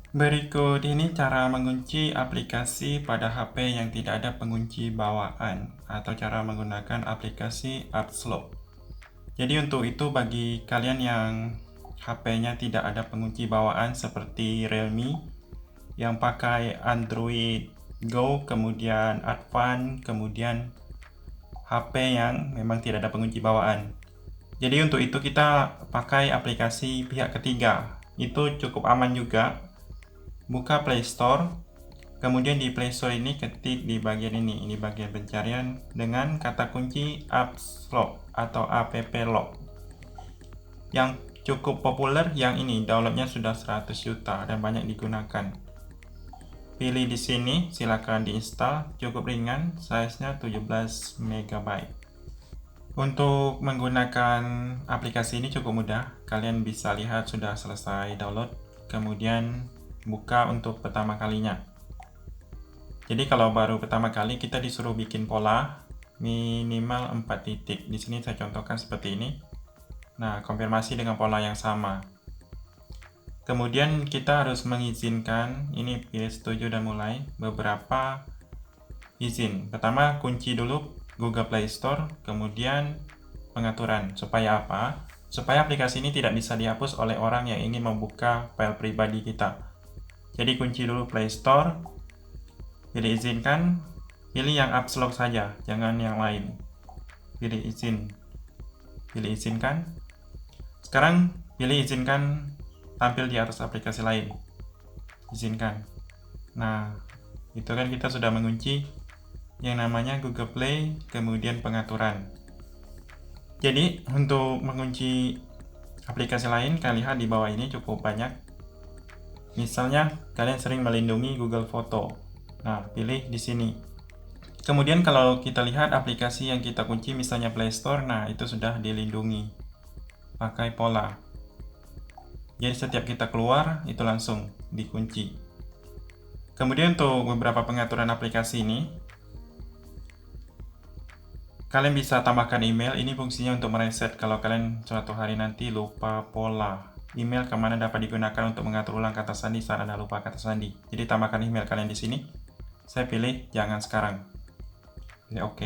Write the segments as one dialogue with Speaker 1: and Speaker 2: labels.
Speaker 1: Berikut ini cara mengunci aplikasi pada HP yang tidak ada pengunci bawaan atau cara menggunakan aplikasi Apps Lock. Jadi untuk itu bagi kalian yang HP-nya tidak ada pengunci bawaan seperti Realme yang pakai Android Go, kemudian Advance, kemudian HP yang memang tidak ada pengunci bawaan. Jadi untuk itu kita pakai aplikasi pihak ketiga. Itu cukup aman juga. Buka Play Store, kemudian di Play Store ini ketik di bagian ini bagian pencarian dengan kata kunci Apps Lock atau App Lock. Yang cukup populer yang ini, downloadnya sudah 100 juta dan banyak digunakan. Pilih di sini, silakan diinstal, cukup ringan, size-nya 17 MB. Untuk menggunakan aplikasi ini cukup mudah, kalian bisa lihat sudah selesai download, kemudian buka untuk pertama kalinya. Jadi kalau baru pertama kali kita disuruh bikin pola minimal 4 titik. Di sini saya contohkan seperti ini. Nah, konfirmasi dengan pola yang sama. Kemudian kita harus mengizinkan, ini pilih setuju dan mulai, beberapa izin. Pertama, kunci dulu Google Play Store, kemudian pengaturan. Supaya apa? Supaya aplikasi ini tidak bisa dihapus oleh orang yang ingin membuka file pribadi kita. Jadi kunci dulu Play Store, pilih izinkan, pilih yang Apps Lock saja, jangan yang lain. Pilih izin, pilih izinkan. Sekarang pilih izinkan tampil di atas aplikasi lain. Izinkan. Nah, itu kan kita sudah mengunci yang namanya Google Play, kemudian pengaturan. Jadi untuk mengunci aplikasi lain, kalian lihat di bawah ini cukup banyak. Misalnya kalian sering melindungi Google Foto. Nah, pilih di sini. Kemudian kalau kita lihat aplikasi yang kita kunci misalnya Play Store, nah itu sudah dilindungi. Pakai pola. Jadi setiap kita keluar itu langsung dikunci. Kemudian untuk beberapa pengaturan aplikasi ini, kalian bisa tambahkan email. Ini fungsinya untuk mereset kalau kalian suatu hari nanti lupa pola. Email kemana dapat digunakan untuk mengatur ulang kata sandi saat Anda lupa kata sandi. Jadi tambahkan email kalian di sini. Saya pilih jangan sekarang. Pilih OK.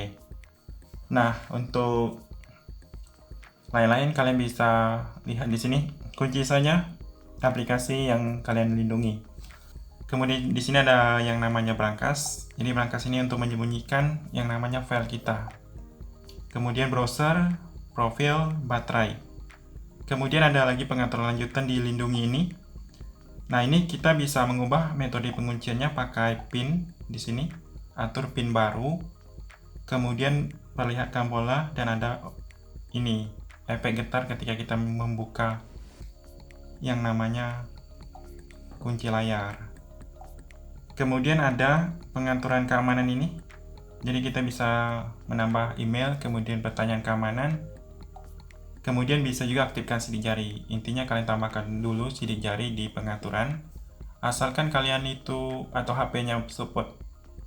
Speaker 1: Nah, untuk lain-lain kalian bisa lihat di sini. Kunci saja aplikasi yang kalian lindungi. Kemudian di sini ada yang namanya brankas. Jadi brankas ini untuk menyembunyikan yang namanya file kita. Kemudian browser, profil, baterai. Kemudian ada lagi pengaturan lanjutan di lindungi ini. Nah, ini kita bisa mengubah metode pengunciannya pakai pin di sini. Atur pin baru. Kemudian perlihatkan pola dan ada ini efek getar ketika kita membuka yang namanya kunci layar. Kemudian ada pengaturan keamanan ini. Jadi kita bisa menambah email, kemudian pertanyaan keamanan. Kemudian bisa juga aktifkan sidik jari. Intinya kalian tambahkan dulu sidik jari di pengaturan. Asalkan kalian itu atau HP-nya support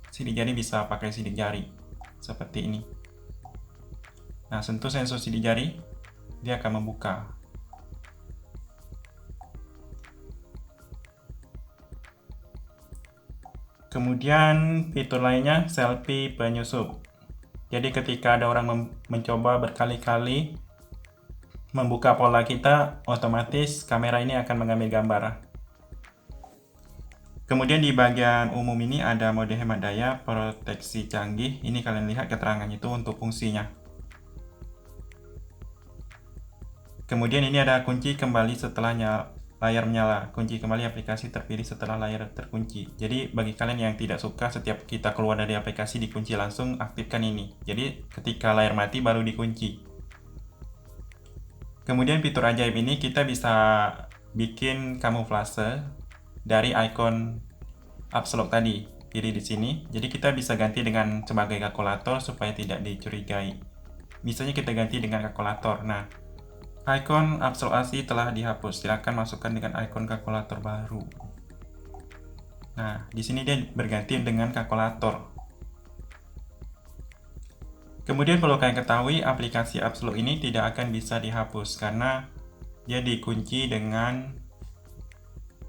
Speaker 1: sidik jari, bisa pakai sidik jari. Seperti ini. Nah, sentuh sensor sidik jari, dia akan membuka. Kemudian fitur lainnya selfie penyusup. Jadi ketika ada orang mencoba berkali-kali membuka pola kita, otomatis kamera ini akan mengambil gambar. Kemudian di bagian umum ini ada mode hemat daya, proteksi canggih. Ini kalian lihat keterangan itu untuk fungsinya. Kemudian ini ada kunci kembali setelah layar menyala. Kunci kembali aplikasi terpilih setelah layar terkunci. Jadi bagi kalian yang tidak suka setiap kita keluar dari aplikasi dikunci langsung, aktifkan ini. Jadi ketika layar mati baru dikunci. Kemudian fitur ajaib ini kita bisa bikin kamuflase dari icon Apps Lock tadi. Pilih di sini. Jadi kita bisa ganti dengan sebagai kalkulator supaya tidak dicurigai. Misalnya kita ganti dengan kalkulator. Nah, icon Apps Lock asli telah dihapus. Silakan masukkan dengan icon kalkulator baru. Nah, di sini dia berganti dengan kalkulator. Kemudian perlu kalian ketahui, aplikasi Apps Lock ini tidak akan bisa dihapus karena dia dikunci dengan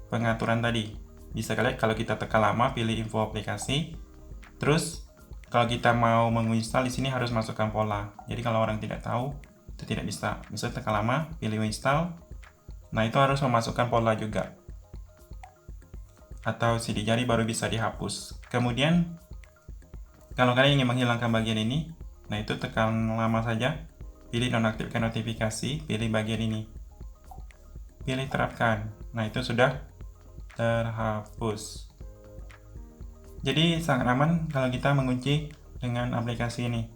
Speaker 1: pengaturan tadi. bisa kalian kalau kita tekan lama, pilih info aplikasi. Terus kalau kita mau menginstal di sini harus masukkan pola. Jadi kalau orang tidak tahu, itu tidak bisa. Bisa tekan lama, pilih install. Nah, itu harus memasukkan pola juga. Atau sidik jari baru bisa dihapus. Kemudian kalau kalian ingin menghilangkan bagian ini, nah itu tekan lama saja. Pilih nonaktifkan notifikasi, pilih bagian ini. Pilih terapkan. Nah, itu sudah terhapus. Jadi sangat aman kalau kita mengunci dengan aplikasi ini.